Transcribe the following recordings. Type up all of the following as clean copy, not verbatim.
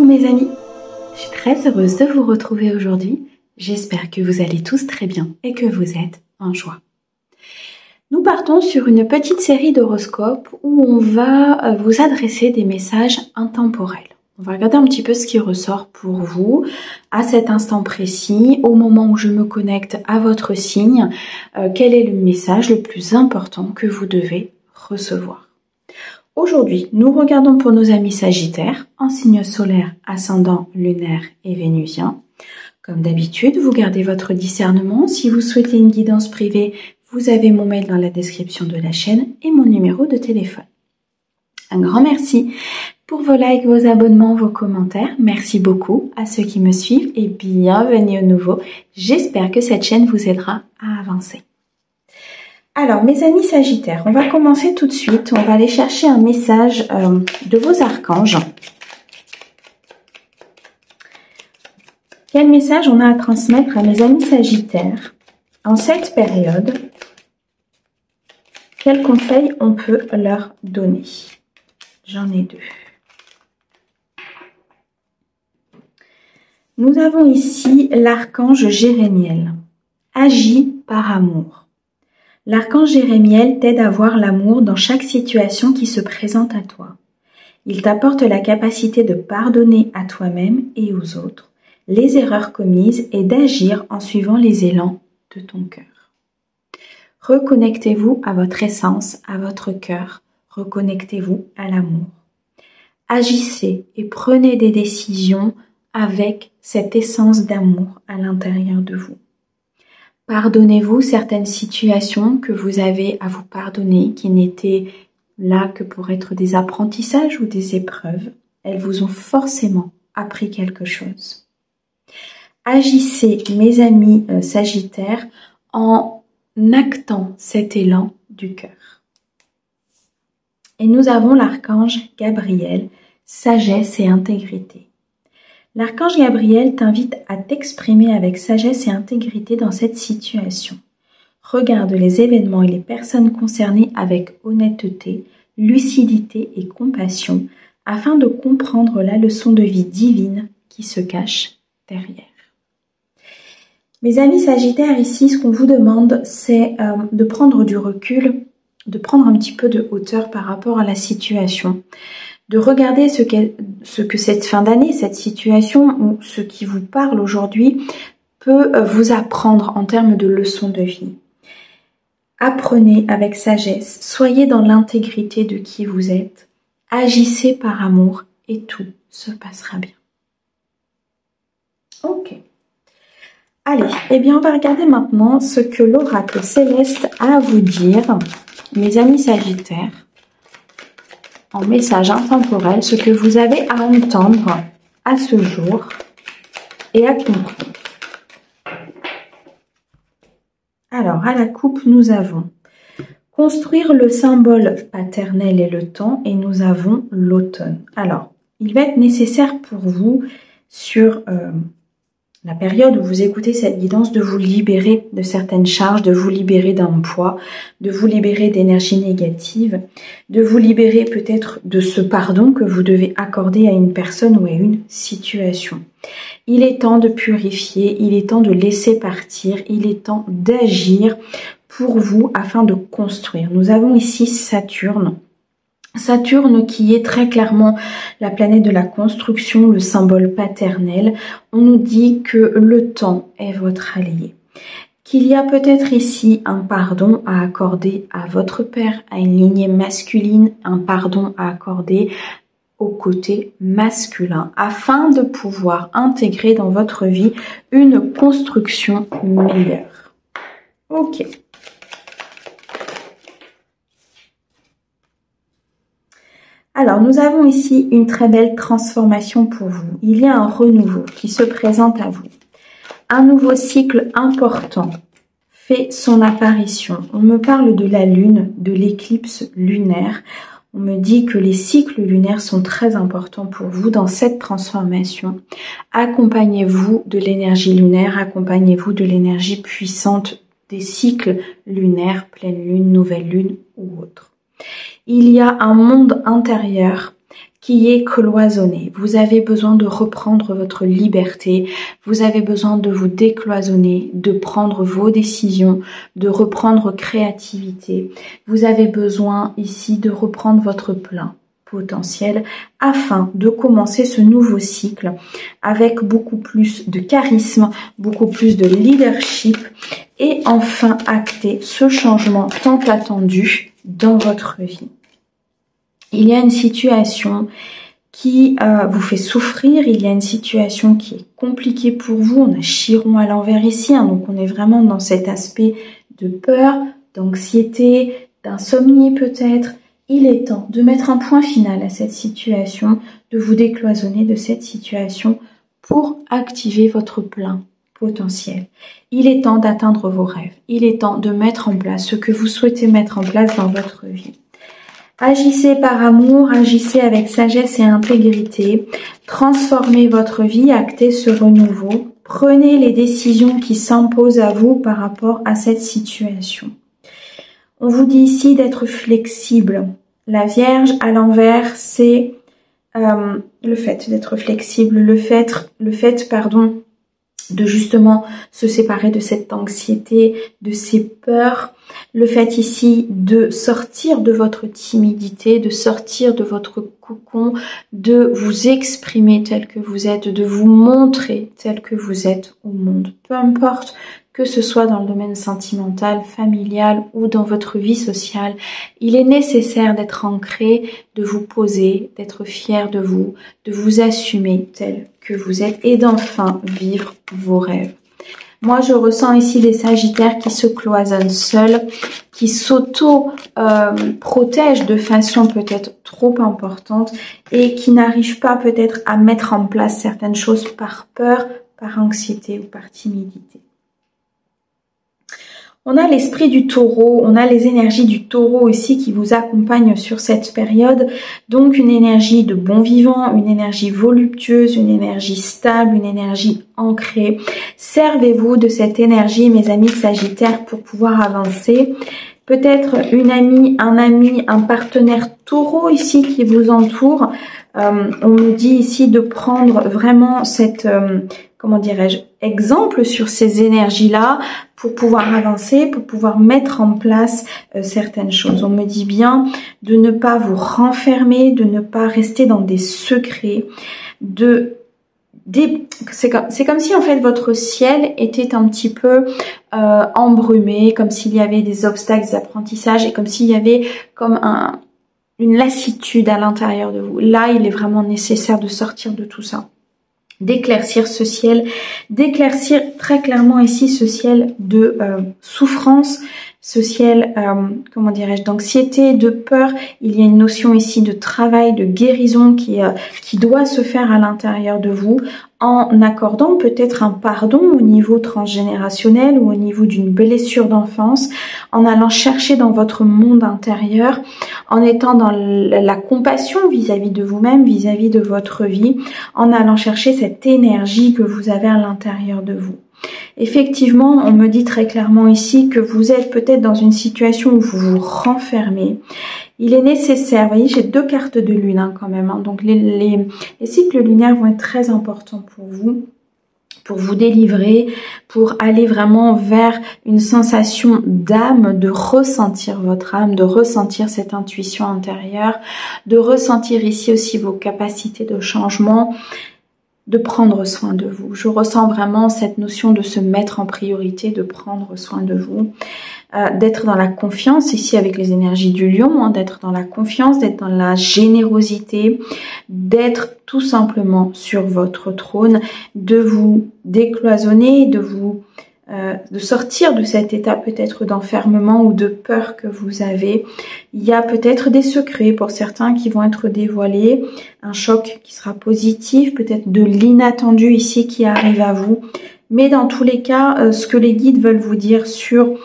Coucou mes amis, je suis très heureuse de vous retrouver aujourd'hui. J'espère que vous allez tous très bien et que vous êtes en joie. Nous partons sur une petite série d'horoscopes où on va vous adresser des messages intemporels. On va regarder un petit peu ce qui ressort pour vous à cet instant précis, au moment où je me connecte à votre signe. Quel est le message le plus important que vous devez recevoir? Aujourd'hui, nous regardons pour nos amis Sagittaires, en signe solaire, ascendant, lunaire et vénusien. Comme d'habitude, vous gardez votre discernement. Si vous souhaitez une guidance privée, vous avez mon mail dans la description de la chaîne et mon numéro de téléphone. Un grand merci pour vos likes, vos abonnements, vos commentaires. Merci beaucoup à ceux qui me suivent et bienvenue au nouveau. J'espère que cette chaîne vous aidera à avancer. Alors, mes amis Sagittaires, on va commencer tout de suite. On va aller chercher un message de vos archanges. Quel message on a à transmettre à mes amis Sagittaires en cette période? Quels conseils on peut leur donner? J'en ai deux. Nous avons ici l'archange Jérémiel. Agis par amour. L'archange Jérémiel t'aide à voir l'amour dans chaque situation qui se présente à toi. Il t'apporte la capacité de pardonner à toi-même et aux autres les erreurs commises et d'agir en suivant les élans de ton cœur. Reconnectez-vous à votre essence, à votre cœur. Reconnectez-vous à l'amour. Agissez et prenez des décisions avec cette essence d'amour à l'intérieur de vous. Pardonnez-vous certaines situations que vous avez à vous pardonner, qui n'étaient là que pour être des apprentissages ou des épreuves. Elles vous ont forcément appris quelque chose. Agissez, mes amis Sagittaires, en actant cet élan du cœur. Et nous avons l'archange Gabriel, sagesse et intégrité. L'archange Gabriel t'invite à t'exprimer avec sagesse et intégrité dans cette situation. Regarde les événements et les personnes concernées avec honnêteté, lucidité et compassion afin de comprendre la leçon de vie divine qui se cache derrière. Mes amis Sagittaires, ici, ce qu'on vous demande, c'est de prendre du recul, de prendre un petit peu de hauteur par rapport à la situation, de regarder ce que cette fin d'année, cette situation ou ce qui vous parle aujourd'hui peut vous apprendre en termes de leçons de vie. Apprenez avec sagesse, soyez dans l'intégrité de qui vous êtes, agissez par amour et tout se passera bien. Ok. Allez, eh bien on va regarder maintenant ce que l'oracle céleste a à vous dire, mes amis Sagittaires, en message intemporel, ce que vous avez à entendre à ce jour et à comprendre. Alors, à la coupe, nous avons construire le symbole paternel et le temps, et nous avons l'automne. Alors, il va être nécessaire pour vous sur la période où vous écoutez cette guidance de vous libérer de certaines charges, de vous libérer d'un poids, de vous libérer d'énergie négative, de vous libérer peut-être de ce pardon que vous devez accorder à une personne ou à une situation. Il est temps de purifier, il est temps de laisser partir, il est temps d'agir pour vous afin de construire. Nous avons ici Saturne. Saturne qui est très clairement la planète de la construction, le symbole paternel. On nous dit que le temps est votre allié. Qu'il y a peut-être ici un pardon à accorder à votre père, à une lignée masculine, un pardon à accorder au côté masculin, afin de pouvoir intégrer dans votre vie une construction meilleure. Ok. Alors, nous avons ici une très belle transformation pour vous. Il y a un renouveau qui se présente à vous. Un nouveau cycle important fait son apparition. On me parle de la lune, de l'éclipse lunaire. On me dit que les cycles lunaires sont très importants pour vous dans cette transformation. Accompagnez-vous de l'énergie lunaire, accompagnez-vous de l'énergie puissante des cycles lunaires, pleine lune, nouvelle lune ou autre. Il y a un monde intérieur qui est cloisonné. Vous avez besoin de reprendre votre liberté, vous avez besoin de vous décloisonner, de prendre vos décisions, de reprendre créativité. Vous avez besoin ici de reprendre votre plein potentiel afin de commencer ce nouveau cycle avec beaucoup plus de charisme, beaucoup plus de leadership et enfin acter ce changement tant attendu dans votre vie. Il y a une situation qui vous fait souffrir, il y a une situation qui est compliquée pour vous. On a Chiron à l'envers ici, hein, donc on est vraiment dans cet aspect de peur, d'anxiété, d'insomnie peut-être. Il est temps de mettre un point final à cette situation, de vous décloisonner de cette situation pour activer votre plein potentiel. Il est temps d'atteindre vos rêves. Il est temps de mettre en place ce que vous souhaitez mettre en place dans votre vie. Agissez par amour, agissez avec sagesse et intégrité. Transformez votre vie, actez ce renouveau. Prenez les décisions qui s'imposent à vous par rapport à cette situation. On vous dit ici d'être flexible. La Vierge à l'envers, c'est le fait d'être flexible, le fait, de justement se séparer de cette anxiété, de ces peurs. Le fait ici de sortir de votre timidité, de sortir de votre cocon, de vous exprimer tel que vous êtes, de vous montrer tel que vous êtes au monde. Peu importe que ce soit dans le domaine sentimental, familial ou dans votre vie sociale, il est nécessaire d'être ancré, de vous poser, d'être fier de vous assumer tel que vous êtes et d'enfin vivre vos rêves. Moi, je ressens ici des Sagittaires qui se cloisonnent seuls, qui s'auto-protègent de façon peut-être trop importante et qui n'arrivent pas peut-être à mettre en place certaines choses par peur, par anxiété ou par timidité. On a l'esprit du taureau, on a les énergies du taureau aussi qui vous accompagnent sur cette période. Donc une énergie de bon vivant, une énergie voluptueuse, une énergie stable, une énergie ancrée. Servez-vous de cette énergie, mes amis Sagittaires, pour pouvoir avancer. Peut-être une amie, un ami, un partenaire taureau ici qui vous entoure. On nous dit ici de prendre vraiment cette... exemple sur ces énergies-là pour pouvoir avancer, pour pouvoir mettre en place certaines choses. On me dit bien de ne pas vous renfermer, de ne pas rester dans des secrets, c'est comme si en fait votre ciel était un petit peu embrumé, comme s'il y avait des obstacles, des apprentissages et comme s'il y avait comme une lassitude à l'intérieur de vous. Là, il est vraiment nécessaire de sortir de tout ça, d'éclaircir ce ciel, d'éclaircir très clairement ici ce ciel de souffrance, ce ciel, d'anxiété, de peur. Il y a une notion ici de travail, de guérison qui doit se faire à l'intérieur de vous en accordant peut-être un pardon au niveau transgénérationnel ou au niveau d'une blessure d'enfance, en allant chercher dans votre monde intérieur, en étant dans la compassion vis-à-vis de vous-même, vis-à-vis de votre vie, en allant chercher cette énergie que vous avez à l'intérieur de vous. Effectivement, on me dit très clairement ici que vous êtes peut-être dans une situation où vous vous renfermez. Il est nécessaire, vous voyez, j'ai 2 cartes de lune hein, quand même, hein, donc les cycles lunaires vont être très importants pour vous délivrer, pour aller vraiment vers une sensation d'âme, de ressentir votre âme, de ressentir cette intuition intérieure, de ressentir ici aussi vos capacités de changement, de prendre soin de vous. Je ressens vraiment cette notion de se mettre en priorité, de prendre soin de vous, d'être dans la confiance, ici avec les énergies du lion, hein, d'être dans la confiance, d'être dans la générosité, d'être tout simplement sur votre trône, de vous décloisonner, de sortir de cet état peut-être d'enfermement ou de peur que vous avez. Il y a peut-être des secrets pour certains qui vont être dévoilés, un choc qui sera positif, peut-être de l'inattendu ici qui arrive à vous. Mais dans tous les cas, ce que les guides veulent vous dire sur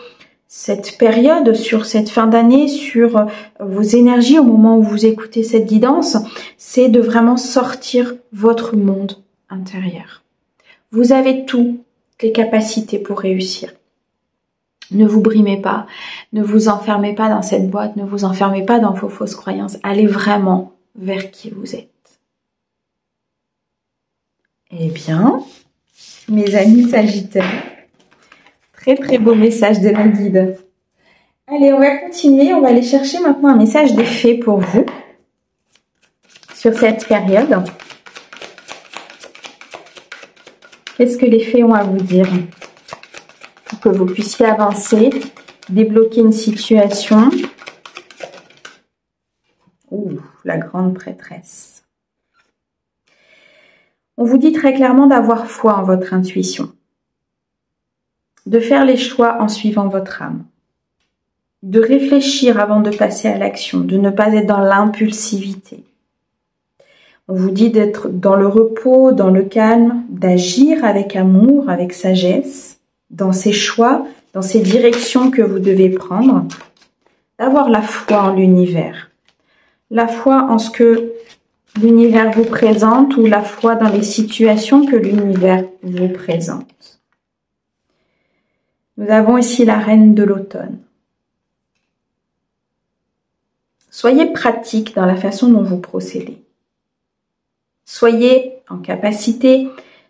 cette période, sur cette fin d'année, sur vos énergies au moment où vous écoutez cette guidance, c'est de vraiment sortir votre monde intérieur. Vous avez toutes les capacités pour réussir. Ne vous brimez pas, ne vous enfermez pas dans cette boîte, ne vous enfermez pas dans vos fausses croyances. Allez vraiment vers qui vous êtes. Eh bien, mes amis Sagittaires, très beau message de la guide. Allez, on va continuer, on va aller chercher maintenant un message des fées pour vous sur cette période. Qu'est-ce que les fées ont à vous dire pour que vous puissiez avancer, débloquer une situation? Ouh, la grande prêtresse. On vous dit très clairement d'avoir foi en votre intuition, de faire les choix en suivant votre âme, de réfléchir avant de passer à l'action, de ne pas être dans l'impulsivité. On vous dit d'être dans le repos, dans le calme, d'agir avec amour, avec sagesse, dans ces choix, dans ces directions que vous devez prendre, d'avoir la foi en l'univers, la foi en ce que l'univers vous présente ou la foi dans les situations que l'univers vous présente. Nous avons ici la reine de l'automne. Soyez pratique dans la façon dont vous procédez. Soyez en capacité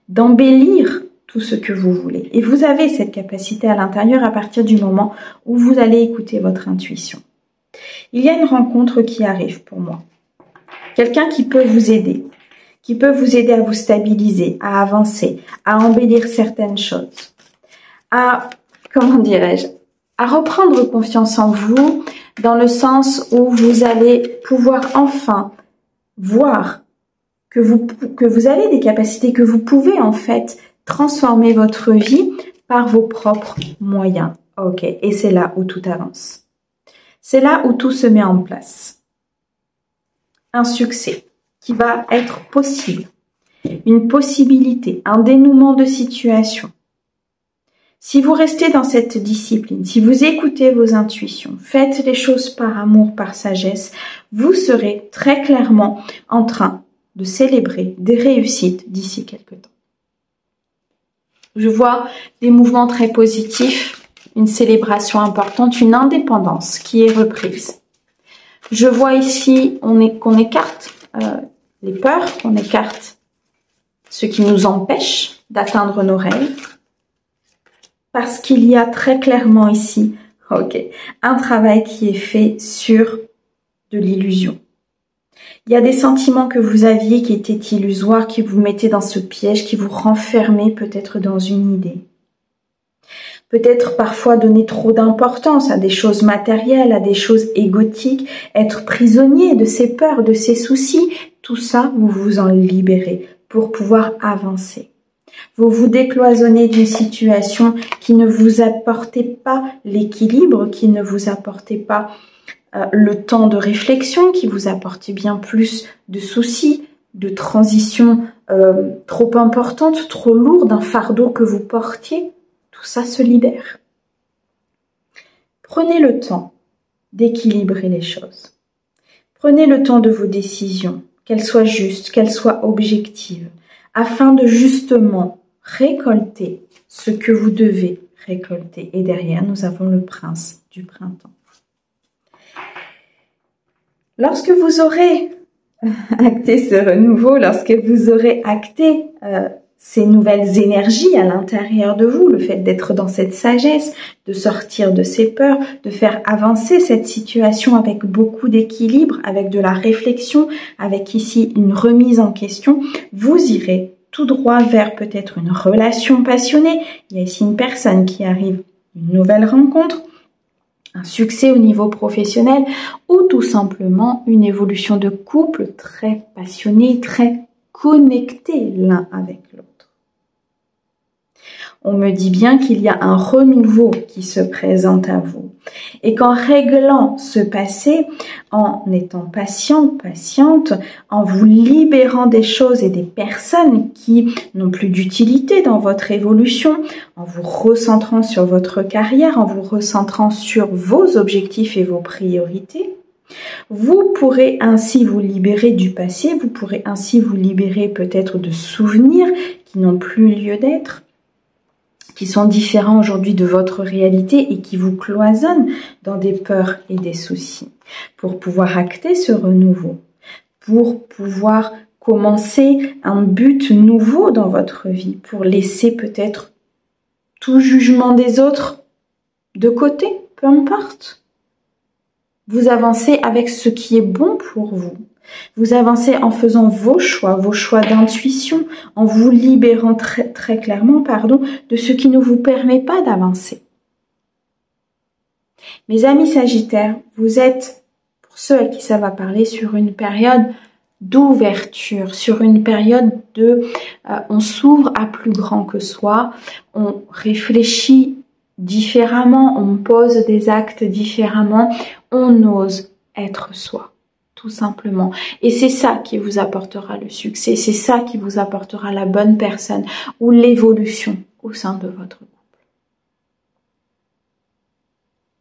d'embellir tout ce que vous voulez. Et vous avez cette capacité à l'intérieur à partir du moment où vous allez écouter votre intuition. Il y a une rencontre qui arrive pour moi. Quelqu'un qui peut vous aider à vous stabiliser, à avancer, à embellir certaines choses, à, comment dirais-je, à reprendre confiance en vous dans le sens où vous allez pouvoir enfin voir que vous avez des capacités, que vous pouvez en fait transformer votre vie par vos propres moyens. Ok, et c'est là où tout avance. C'est là où tout se met en place. Un succès qui va être possible, une possibilité, un dénouement de situation. Si vous restez dans cette discipline, si vous écoutez vos intuitions, faites les choses par amour, par sagesse, vous serez très clairement en train de célébrer des réussites d'ici quelques temps. Je vois des mouvements très positifs, une célébration importante, une indépendance qui est reprise. Je vois ici qu'on écarte les peurs, qu'on écarte ce qui nous empêche d'atteindre nos rêves, parce qu'il y a très clairement ici un travail qui est fait sur de l'illusion. Il y a des sentiments que vous aviez qui étaient illusoires, qui vous mettaient dans ce piège, qui vous renfermaient peut-être dans une idée. Peut-être parfois donner trop d'importance à des choses matérielles, à des choses égotiques, être prisonnier de ses peurs, de ses soucis. Tout ça, vous vous en libérez pour pouvoir avancer. Vous vous décloisonnez d'une situation qui ne vous apportait pas l'équilibre, qui ne vous apportait pas le temps de réflexion, qui vous apportait bien plus de soucis, de transitions trop importantes, trop lourdes, un fardeau que vous portiez. Tout ça se libère. Prenez le temps d'équilibrer les choses. Prenez le temps de vos décisions, qu'elles soient justes, qu'elles soient objectives, afin de justement récolter ce que vous devez récolter. Et derrière, nous avons le prince du printemps. Lorsque vous aurez acté ce renouveau, lorsque vous aurez acté ces nouvelles énergies à l'intérieur de vous, le fait d'être dans cette sagesse, de sortir de ces peurs, de faire avancer cette situation avec beaucoup d'équilibre, avec de la réflexion, avec ici une remise en question, vous irez tout droit vers peut-être une relation passionnée. Il y a ici une personne qui arrive, une nouvelle rencontre, un succès au niveau professionnel ou tout simplement une évolution de couple très passionné, très connecté l'un avec l'autre. On me dit bien qu'il y a un renouveau qui se présente à vous et qu'en réglant ce passé, en étant patient, patiente, en vous libérant des choses et des personnes qui n'ont plus d'utilité dans votre évolution, en vous recentrant sur votre carrière, en vous recentrant sur vos objectifs et vos priorités, vous pourrez ainsi vous libérer du passé, vous pourrez ainsi vous libérer peut-être de souvenirs qui n'ont plus lieu d'être, qui sont différents aujourd'hui de votre réalité et qui vous cloisonnent dans des peurs et des soucis. Pour pouvoir acter ce renouveau, pour pouvoir commencer un but nouveau dans votre vie, pour laisser peut-être tout jugement des autres de côté, peu importe. Vous avancez avec ce qui est bon pour vous. Vous avancez en faisant vos choix d'intuition, en vous libérant très clairement, de ce qui ne vous permet pas d'avancer. Mes amis Sagittaires, vous êtes, pour ceux à qui ça va parler, sur une période d'ouverture, sur une période on s'ouvre à plus grand que soi, on réfléchit différemment, on pose des actes différemment, on ose être soi, tout simplement. Et c'est ça qui vous apportera le succès, c'est ça qui vous apportera la bonne personne ou l'évolution au sein de votre couple.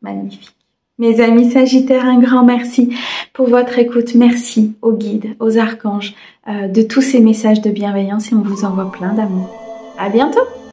Magnifique. Mes amis Sagittaires, un grand merci pour votre écoute. Merci aux guides, aux archanges, de tous ces messages de bienveillance et on vous envoie plein d'amour. À bientôt!